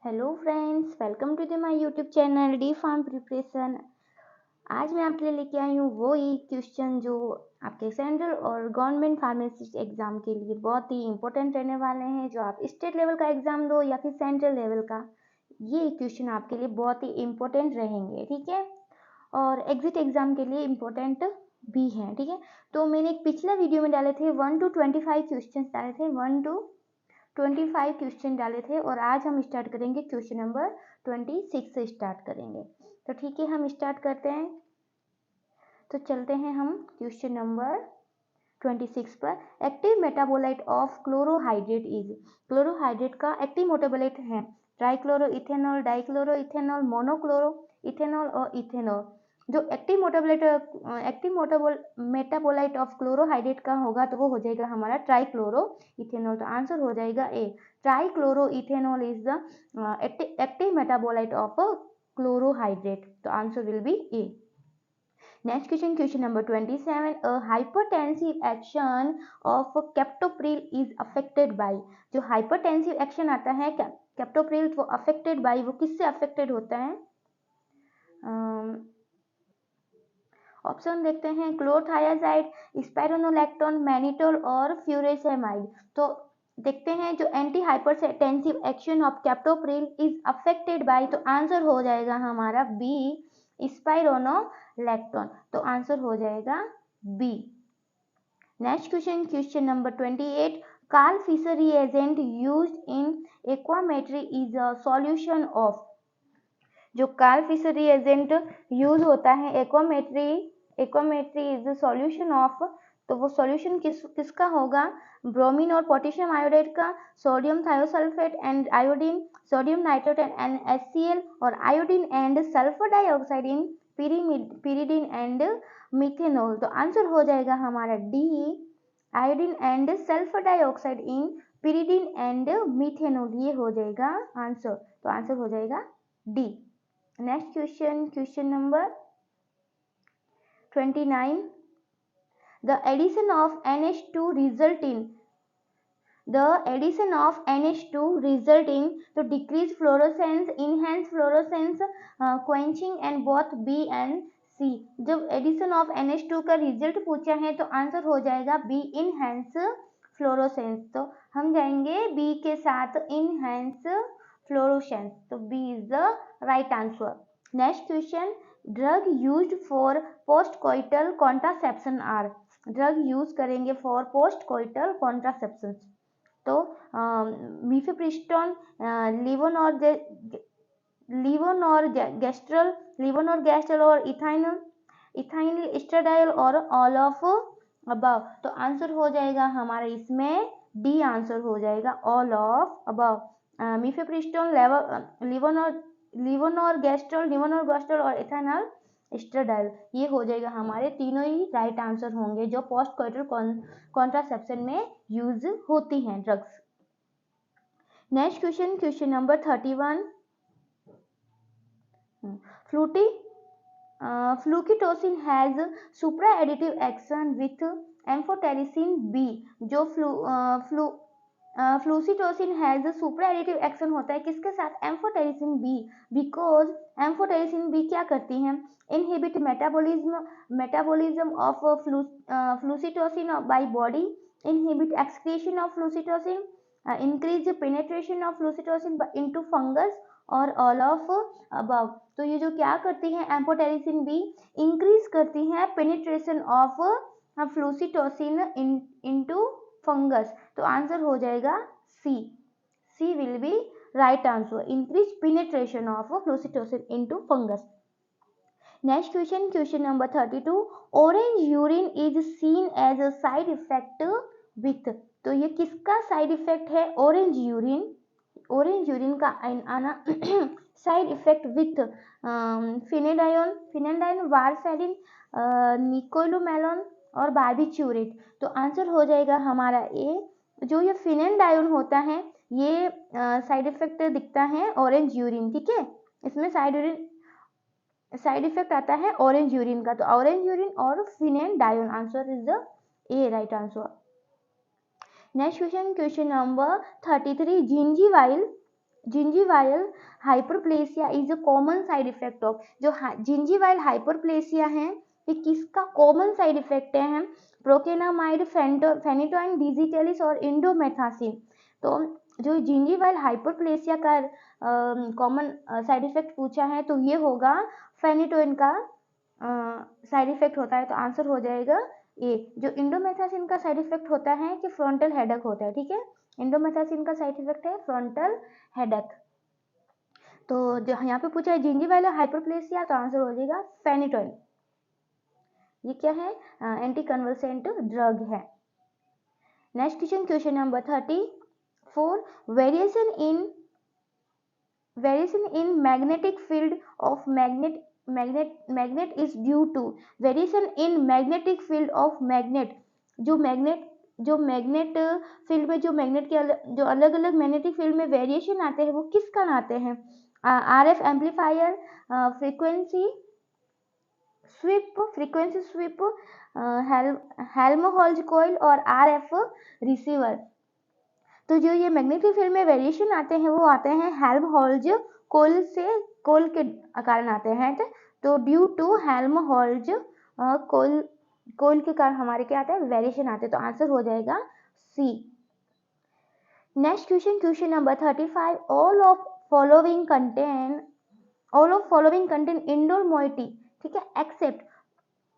Hello friends, welcome to the my YouTube channel D Pharm preparation. आज मैं आपके लिए लेके आई हूँ वो ही क्वेश्चन जो आपके सेंट्रल और गवर्नमेंट फार्मेसिस्ट एग्जाम के लिए बहुत ही इंपॉर्टेंट रहने वाले हैं। जो आप स्टेट लेवल का एग्जाम दो या फिर सेंट्रल लेवल का, ये क्वेश्चन आपके लिए बहुत ही इंपॉर्टेंट रहेंगे, ठीक है। और एग्जिट एग्जाम के लिए इम्पोर्टेंट भी हैं, ठीक है। तो मैंने एक पिछला वीडियो में डाले थे 1 to 25 क्वेश्चन डाले थे, 1 to 25 क्वेश्चन डाले थे। और आज हम स्टार्ट करेंगे क्वेश्चन नंबर 26 से स्टार्ट करेंगे। तो ठीक है, हम स्टार्ट करते हैं। तो चलते हैं हम क्वेश्चन नंबर 26 पर। Active metabolite of chlorohydrate is, chlorohydrate का एक्टिव मेटाबोलाइट है trichloro ethanol, dichloro ethanol, monochloro ethanol और इथेनॉल। जो एक्टिव मेटाबोलाइट ऑफ क्लोरोहाइड्रेट का होगा तो वो हो जाएगा हमारा ट्राइक्लोरो इथेनॉल। तो आंसर हो जाएगा A, trichloro ethanol is the active metabolite of chlorohydrate. तो answer will be A. Next question, question number 27. A hypertensive action of captopril is affected by, जो hypertensive action आता है captopril, वो affected by, वो किससे affected होता है? Option देखते हैं, क्लोथियाजाइड, स्पाइरोनोलैक्टोन, मैनिटोल और फ्यूरेसेमाइड। तो देखते हैं जो anti hypertensive action of captopril is affected by, तो आंसर हो जाएगा हमारा बी, स्पाइरोनोलैक्टोन। तो आंसर हो जाएगा B. Next question, question number 28. Karl Fischer reagent used in aquametry is a solution of, जो कार्ल फिशर रिएजेंट यूज होता है aquametry is the solution of, तो वो सॉल्यूशन किसका होगा? ब्रोमीन और पोटेशियम आयोडाइड का, sodium thiosulphate and iodine, sodium nitrate and NaCl, और iodine and sulphur dioxide in pyridine and methanol. तो आंसर हो जाएगा हमारा D, iodine and sulphur dioxide in pyridine and methanol, ये हो जाएगा आंसर। तो आंसर हो जाएगा D. Next question, question number 29. The addition of NH2 result in, तो decrease fluorescence, enhance fluorescence, quenching and both B and C। जब addition of NH2 का result पूछा है तो आंसर हो जाएगा बी, इनहेंस फ्लोरोसेंस। तो हम जाएंगे बी के साथ, इनहेंस फ्लोरोसेंस। तो B is the right answer. Next question, drug used for post coital contraception are, drug use करेंगे फॉर पोस्ट कोइटल कॉन्ट्रासेप्शन। तो मीफेप्रिस्टोन, लिवोनॉर्गेस्ट्रल और इथाइल एस्ट्राडाइल और ऑल ऑफ अबव। तो आंसर हो जाएगा हमारा इसमें डी, आंसर हो जाएगा all of above. Mifepristone, levonorgestrel और इथाइल एस्ट्राडाइल, ये हो जाएगा हमारे तीनों ही राइट आंसर होंगे जो पोस्ट कोइटल कॉन्ट्रासेप्शन में यूज होती हैं drugs. Next question, question number 31. Flucytosine has supra additive action with amphotericin B, जो flucytosine has supra additive action होता है किसके साथ? Amphotericin B, because amphotericin B क्या करती हैं? Inhibit metabolism of flucytosine by body, inhibit excretion of flucytosine, increase penetration of flucytosine into fungus और all of above. तो ये जो क्या करती है एम्फोटेरिसिन बी, इंक्रीज करती है penetration of flucytosine into fungus. तो आंसर हो जाएगा C, C will be right answer, increase penetration of flucytosine into fungus. Next question, question number 32. Orange urine is seen as a side effect with, तो ये किसका side effect है? Orange urine का आना side effect with phenindione, warfarin, nicoumalone और barbiturate. तो answer हो जाएगा हमारा ए, जो ये फिनेडाइन होता है ये साइड इफेक्ट दिखता है ऑरेंज यूरिन, ठीक है। इसमें साइड इफेक्ट आता है ऑरेंज यूरिन का। तो ऑरेंज यूरिन और phenindione, answer is the A, right answer. Next question, question number 33. Gingival gingival hyperplasia is a common side effect of, जो जिंजीवाइल हाइपरप्लेसिया है ये किसका कॉमन साइड इफेक्ट है? प्रोकेनामाइड, फेनिटोइन डिजिटलिस और indomethacin. तो जो gingival hyperplasia का common side effect पूछा है तो ये होगा फेनिटोइन का साइड इफेक्ट होता है, तो आंसर हो जाएगा ए। जो इंडोमेथासिन का साइड इफेक्ट होता है कि फ्रंटल हेडेक होता है, ठीक है, इंडोमेथासिन का साइड इफेक्ट है फ्रंटल हेडेक। तो जो यहाँ पे पूछा है जिंजीवाइल हाइपरप्लेसिया तो आंसर हो जाएगा फेनिटोइन। ये क्या है? एंटी कन्वल्सेंट ड्रग है। Next question, question number 34, variation in magnetic field of magnet is due to, variation in magnetic field of magnet, जो मैग्नेट फील्ड में जो मैग्नेट के जो अलग अलग मैग्नेटिक फील्ड में वेरिएशन आते हैं वो किस कारण आते हैं? RF amplifier, frequency sweep, Helmholtz coil और आरएफ रिसीवर। तो जो ये मैग्नेटिक फील्ड में वेरिएशन आते हैं वो आते हैं हेल्महोल्ट्ज कोइल के कारण आते हैं। तो ड्यू टू हेल्महोल्ट्ज कोइल के कारण हमारे क्या आते हैं? वेरिएशन आते हैं, तो आंसर हो जाएगा C. Next question, question number 35, all of following contain indole moiety, ठीक है, एक्सेप्ट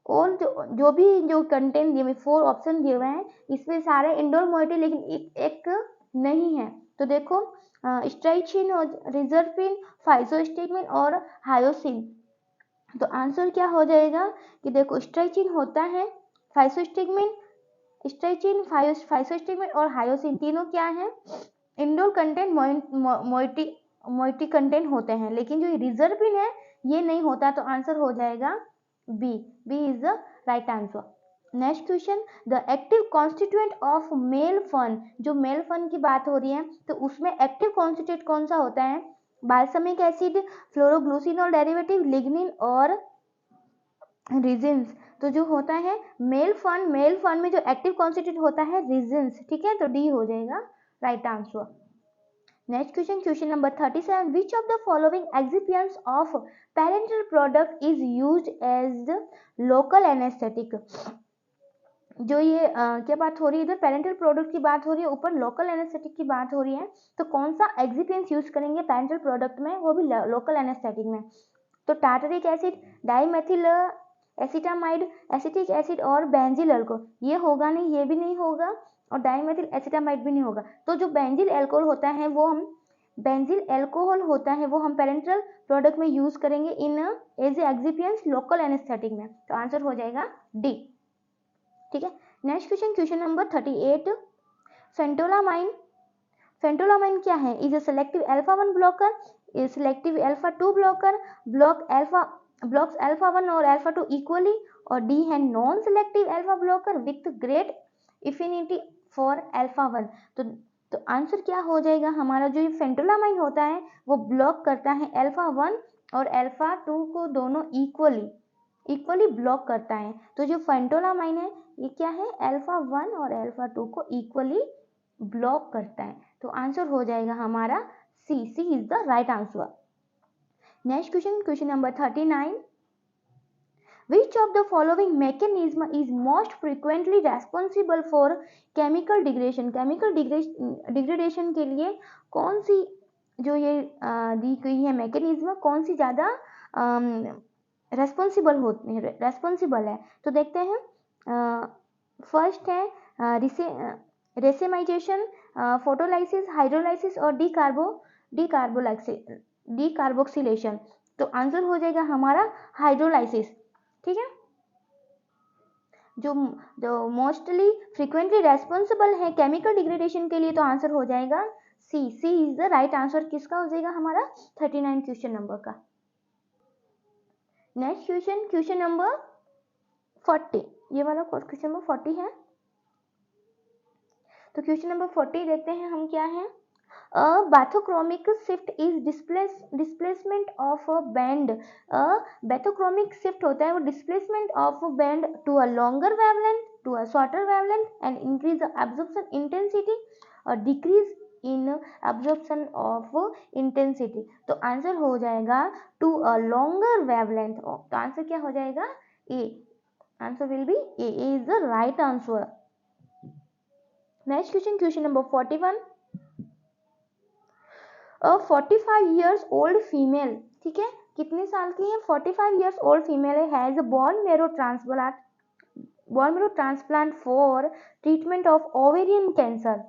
ऑल, जो कंटेंट दिए हुए 4 ऑप्शन दिए हुए हैं इसमें सारे इंडोर मोइटी, लेकिन एक नहीं है। तो देखो स्ट्राइचिन और रिजर्पिन, फाइजोस्टिगमिन और हायोसिन। तो आंसर क्या हो जाएगा कि देखो स्ट्राइचिन होता है, फाइजोस्टिगमिन, स्ट्राइचिन, फाइजोस्टिगमिन और हायोसिन तीनों क्या है? इंडोर कंटेंट मोइटी कंटेंट होते हैं, लेकिन जो रिजर्पिन है ये नहीं होता, तो आंसर हो जाएगा B is the right answer. Next question, the active constituent of male fern, जो मेल फन की बात हो रही है तो उसमें एक्टिव कॉन्स्टिट्यूएंट कौन सा होता है? बाल्समिक एसिड, फ्लोरोग्लूसिनोल डेरिवेटिव, लिग्निन और रिजिन्स। तो जो होता है मेल फन में जो एक्टिव कॉन्स्टिट्यूएंट होता है रिजिन्स, ठीक है, तो डी हो जाएगा right answer. Next question, question number 37, which of the following excipients of parental product is used as local anaesthetic. जो ये क्या बात हो रही है? इधर पेरेंटल प्रोडक्ट की बात हो रही है, ऊपर लोकल एनेस्थेटिक की बात हो रही है, तो कौन सा एक्सिपिएंट्स यूज करेंगे पेरेंटल प्रोडक्ट में, वो भी लोकल एनेस्थेटिक में? तो tartaric acid, dimethyl acetamide, acetic acid और बेंजिल अल्कोहल। ये होगा नहीं, ये भी नहीं होगा, और डाइमेथिल एसिटामाइड भी नहीं होगा। तो जो बेंजिल अल्कोहल होता है वो हम पेरेंटल प्रोडक्ट में यूज करेंगे इन एज एक्सिपिएंट्स लोकल एनेस्थेटिक में, तो आंसर हो जाएगा डी, ठीक है। Next question, question number 38, phentolamine क्या है? Is a selective alpha 1 blocker, is selective alpha 2 blocker, blocks alpha 1 और अल्फा 2 इक्वली, और डी है non selective alpha blocker with great affinity for alpha 1। तो आंसर क्या हो जाएगा हमारा? जो ये फेंटोलामाइन होता है वो ब्लॉक करता है अल्फा 1 और अल्फा 2 को, दोनों इक्वली ब्लॉक करता है। तो जो फेंटोलामाइन है ये क्या है? अल्फा 1 और अल्फा 2 को इक्वली ब्लॉक करता है, तो आंसर हो जाएगा हमारा C is the right answer. Next question, question number 39, which of the following mechanism is most frequently responsible for chemical degradation? Chemical degradation के लिए कौन सी जो ये दी गई है मैकेनिज्म, कौन सी ज़्यादा रेस्पॉन्सिबल है? तो देखते हैं, फर्स्ट है रेसेमाइजेशन, फोटोलाइसिस, हाइड्रोलाइसिस और डीकार्बोक्सिलेशन। तो आंसर हो जाएगा हमारा हाइड्रोलाइसिस, ठीक है। जो मोस्टली फ्रीक्वेंटली रेस्पॉन्सिबल है केमिकल डिग्रेडेशन के लिए, तो आंसर हो जाएगा सी इज द राइट आंसर। किसका हो जाएगा हमारा? 39 क्वेश्चन नंबर का। नेक्स्ट क्वेश्चन, क्वेश्चन नंबर 40, ये वाला क्वेश्चन नंबर 40 है। तो क्वेश्चन नंबर 40 देखते हैं हम क्या है। A bathochromic shift is displacement of a band. A bathochromic shift होता है वो displacement of a band to a longer wavelength to a shorter wavelength and increase the absorption intensity or decrease in absorption of intensity. तो answer हो जाएगा to a longer wavelength. तो answer क्या हो जाएगा? A. Answer will be A is the right answer. Next question, question number 41। A 45 years old female, ठीक है, कितने साल की है? 45 years old female has bone marrow transplant for treatment of ovarian cancer.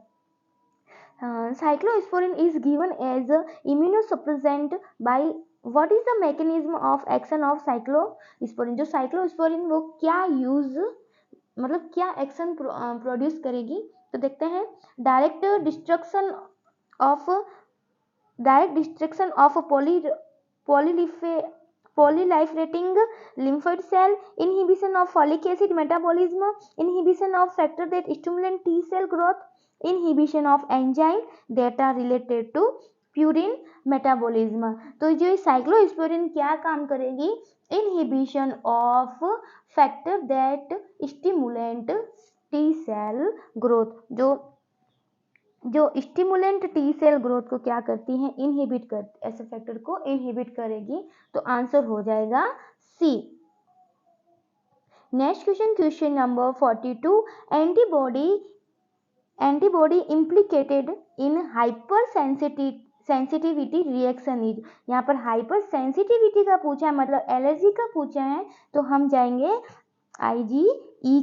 Cyclosporin is given as a immunosuppressant by what is the mechanism of action of cyclosporin? जो cyclosporin वो क्या use मतलब क्या एक्शन प्रोड्यूस करेगी? तो देखते हैं, direct destruction of polyliferting lymphoid cell, inhibition of folic acid metabolism, inhibition of factor that stimulate T cell growth, inhibition of enzyme that are related to purine metabolism. तो जो cyclosporine क्या काम करेगी? Inhibition of factor that stimulant T cell growth. जो stimulant T cell growth को क्या करती है? इनहिबिट करती, ऐसे फैक्टर को इनहिबिट करेगी। तो आंसर हो जाएगा C. Next question, question number 42। Antibody implicated in hyper sensitivity reaction is. यहाँ पर हाइपर सेंसिटिविटी का पूछा है, मतलब एलर्जी का पूछा है, तो हम जाएंगे IgE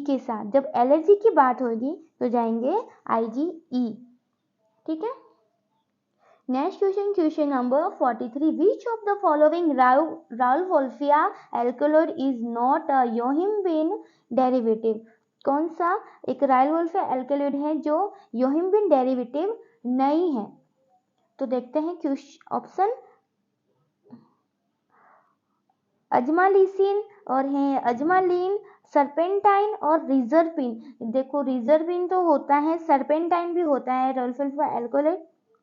के साथ। जब एलर्जी की बात होगी तो जाएंगे IgE, ठीक है। Next question, question number 43। Which of the following rauwolfia alkaloid is not a yohimbine derivative? कौन सा एक राउल्फोल्फिया एल्कलॉइड है जो योहिम्बिन डेरिवेटिव नहीं है? तो देखते हैं ऑप्शन, अजमालिसिन और है अजमालिन, सर्पेंटाइन और रिजर्पिन। देखो रिजर्पिन तो होता है, सर्पेंटाइन भी होता है राउल्फोल्फिया एल्कलॉइड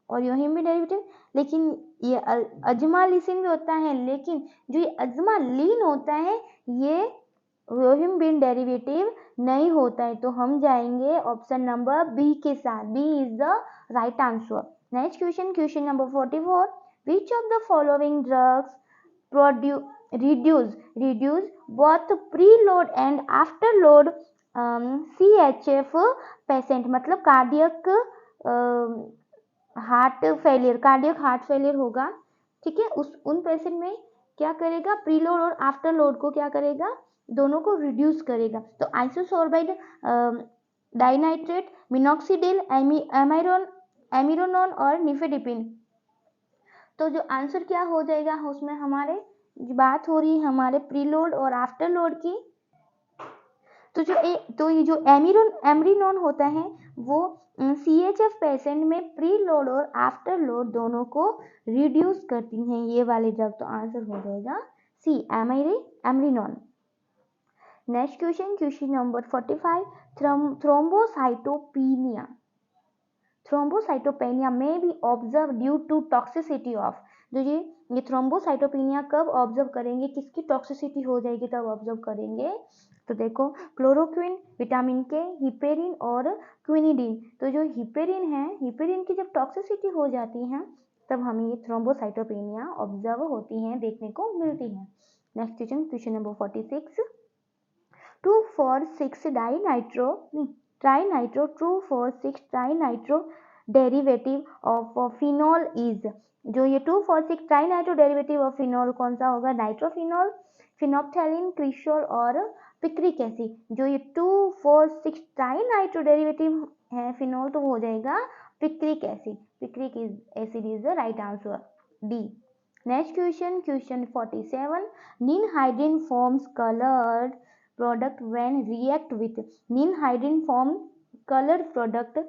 और योहिम्बिन डेरिवेटिव, लेकिन ये अजमालिसिन भी होता है, लेकिन जो ये अजमालिन होता है ये योहिम्बिन डेरिवेटिव नहीं होता है। तो हम जाएंगे ऑप्शन नंबर बी के साथ, B is the right answer. Next question, question number 44। Which of the following drugs reduce both preload and afterload CHF patient, मतलब कार्डियक हार्ट फेलियर होगा, ठीक है, उन पेशेंट में क्या करेगा? प्रीलोड और आफ्टर लोड को क्या करेगा? दोनों को रिड्यूस करेगा। तो आइसोसोर्बाइड डाइनाइट्रेट, मिनॉक्सिडिल, एमिरोनोन और निफेडिपिन। तो जो आंसर क्या हो जाएगा उसमें, हमारे बात हो रही है हमारे प्रीलोड और आफ्टर लोड की। तो ये जो एमरिनोन होता है वो CHF पेशेंट में प्रीलोड और आफ्टर लोड दोनों को रिड्यूस करती हैं ये वाले ड्रग। तो आंसर हो जाएगा C, amrinone. Next question, question number 45। Thrombocytopenia may be observe due to toxicity of. जो ये थ्रोम्बोसाइटोपेनिया कब ऑब्जर्व करेंगे? किसकी टॉक्सिसिटी हो जाएगी तब ऑब्जर्व करेंगे? तो देखो क्लोरोक्विन, विटामिन के, हिपेरिन और क्विनिडीन। तो जो हिपेरिन की जब टॉक्सिसिटी हो जाती है तब हमें ये थ्रोम्बोसाइटोपेनिया ऑब्जर्व होती हैं, देखने को मिलती है। Next question, question number 46। 2,4,6 trinitro 2,4,6 trinitro derivative of phenol is. जो ये 2,4,6 ट्राइनाइट्रो डेरिवेटिव ऑफ फिनॉल कौन सा होगा? नाइट्रोफिनॉल, फिनोप्थैलिन, क्रिसोल और पिक्रिक एसिड। जो ये 2,4,6 ट्राइनाइट्रो डेरिवेटिव है फिनॉल, तो हो जाएगा picric acid. Picric acid is the right answer, D. Next question, question 47। Ninhydrin forms coloured product when react with. Ninhydrin form colour product.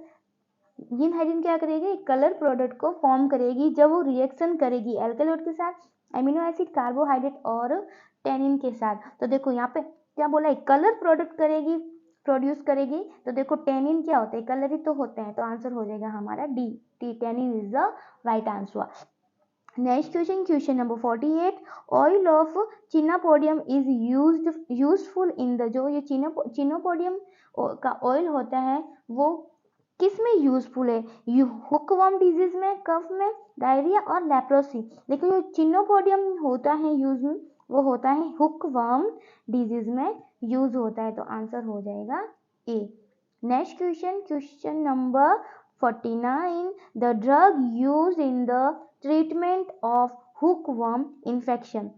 Ninhydrin क्या करेगी? Colour product को form करेगी जब वो रिएक्शन करेगी एल्कलॉइड के साथ, एमिनो एसिड, कार्बोहाइड्रेट और टेनिन के साथ। तो देखो यहाँ पे क्या बोला है? कलर प्रोडक्ट करेगी, प्रोड्यूस करेगी। तो देखो टेनिन क्या होता है? कलर ही तो होते हैं। तो आंसर हो जाएगा हमारा D, tannin is the right answer. Next question, question number 48। Oil of chenopodium is useful in the. जो ये चिनापोडियम का ऑयल होता है वो किस में यूजफुल है? हुकवर्म डिजीज में, कफ में, डायरिया और लेप्रोसी। लेकिन जो चिनोपोडियम होता है यूज में, वो होता है हुकवर्म डिजीज में यूज होता है। तो आंसर हो जाएगा A. Next question, question number 49, the drug use in the treatment of hookworm infection.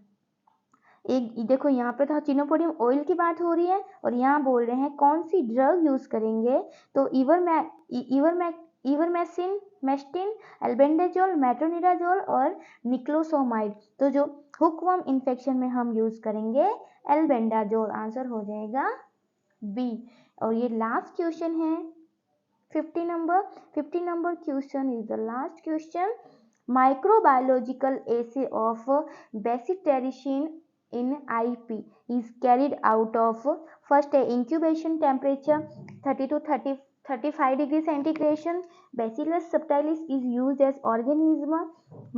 एक देखो यहाँ पे तो चिनोपोडियम ऑयल की बात हो रही है और यहाँ बोल रहे हैं कौन सी ड्रग यूज करेंगे। तो इवरमेक्टिन, मेस्टिन, एल्बेंडाजोल, मेट्रोनिडाजोल और निक्लोसोमाइड। तो जो हुकवर्म इन्फेक्शन में हम यूज करेंगे एल्बेंडाजोल। आंसर हो जाएगा बी। और ये लास्ट क्वेश्चन है 50 number question is the last question. Microbiological assay of bacteriocin in IP is carried out of first incubation temperature 30 to 35 degree centigrade. Bacillus subtilis is used as organism.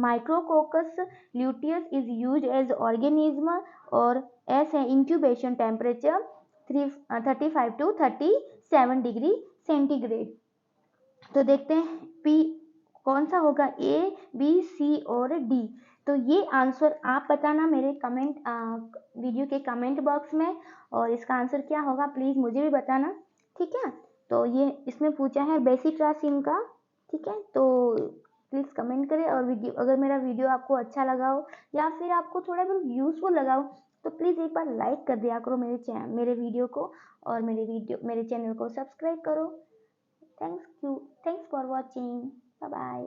Micrococcus luteus is used as organism और S है incubation temperature 35 to 37 degree centigrade। तो देखते हैं P कौन सा होगा, ए, B, सी और D. तो ये आंसर आप बताना मेरे कमेंट वीडियो के कमेंट बॉक्स में, और इसका आंसर क्या होगा प्लीज़ मुझे भी बताना, ठीक है। तो ये इसमें पूछा है बेसिट्रासिन का, ठीक है। तो प्लीज़ कमेंट करें, और वीडियो अगर मेरा वीडियो आपको अच्छा लगा हो या फिर आपको थोड़ा बहुत यूज़फुल लगा हो तो प्लीज़ एक बार लाइक कर दिया करो मेरे वीडियो को, और मेरे चैनल को सब्सक्राइब करो। Thanks for watching. Bye bye.